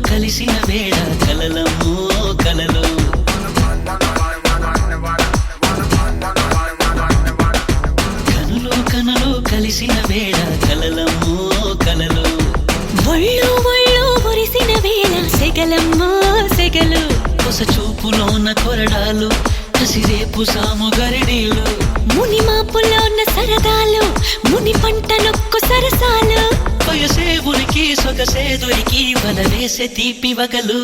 కలిసిన వేళ కలలమ్మో కలలు కనులు కలిసిన వేళ కలలమ్మో కలలు ఒళ్ళు ఒళ్ళు మురిసిన వేళ సెగలమ్మో సెగలు కొస చూపులోన కొరడాలు కసిరేపు సాము గరిడీలు ముని మాపుల్లో ఉన్న సరదాలు ముని పంటలొక్కు సరసాలు వయసే ఉరికి సొగసే దొరికి వలవేసే తీపి వగలు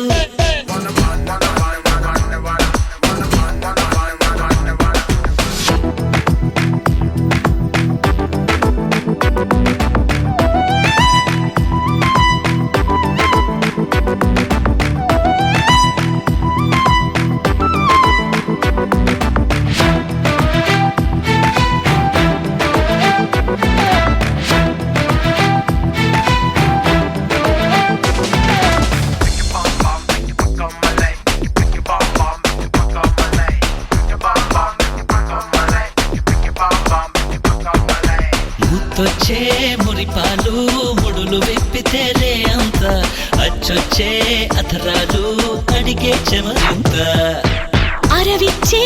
ముత్తొచ్చే మురిపాలు ముడులు విప్పితేలే అంత అచ్చొచ్చే అథరాలు అడిగే చెమరింత అరవిచ్చే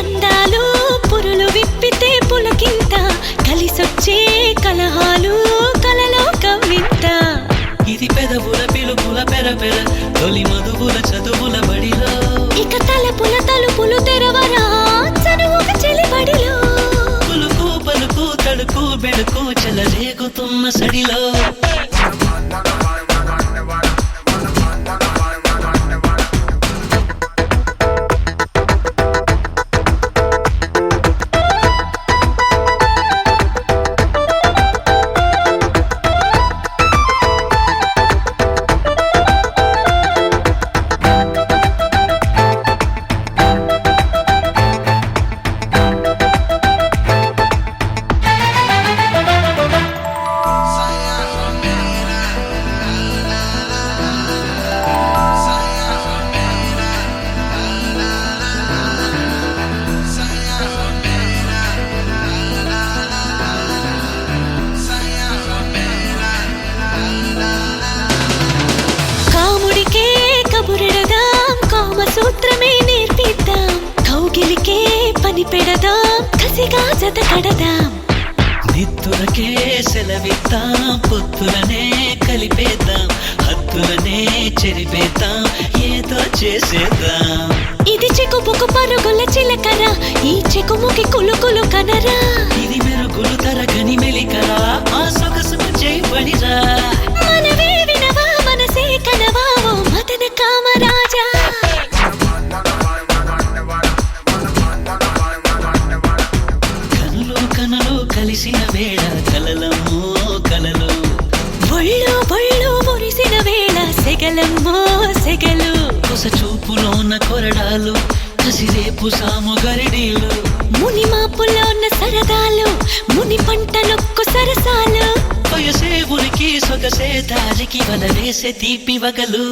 అందాలు పురులు విప్పితే పులకింత కలిసొచ్చే కలహాలు కలలో కవ్వింత ఇది పెదవుల పిలుపుల పెరపెర తొలి మధువుల చదువుల బడిలో ఇక తలపుల తలుపులు తెరవరా చదువుక చెలిబడిలో పులుకు పలుకు తడుకు బెడుకు చెలరేగుతున్న సడిలో సూత్రమే నేర్పిద్దాం కౌగిలికే పని పెడదాం కసిగా జత కడదాం నిత్తులకే సెలవిద్దాం పొత్తులనే కలిపేద్దాం హద్దులనే చెరిపేద్దాం ఏదో చేసేద్దాం ఇది చెకుపుకు పరుగుల చిలకర ఈ చెకుముకి కులుకులు కనరా ఇది మెరుగులు తరగని మెలికరా ఆ సొగసుకు చేయబడిరా మనవే వినవా మనసే కనవా ఓ మదన కామరాజా కలిసిన వేళ కలలమ్మో కలలు ఒళ్ళు ఒళ్ళు మురిసిన వేళ సెగలమ్మో సెగలు కొస చూపులోన కొరడాలు కసిరేపు సాము గరిడీలు ముని మాపుల్లో ఉన్న సరదాలు ముని పంటలొక్కు సరసాలు వయసే ఉరికి సొగసే దారికి వలవేసే తీపి వగలు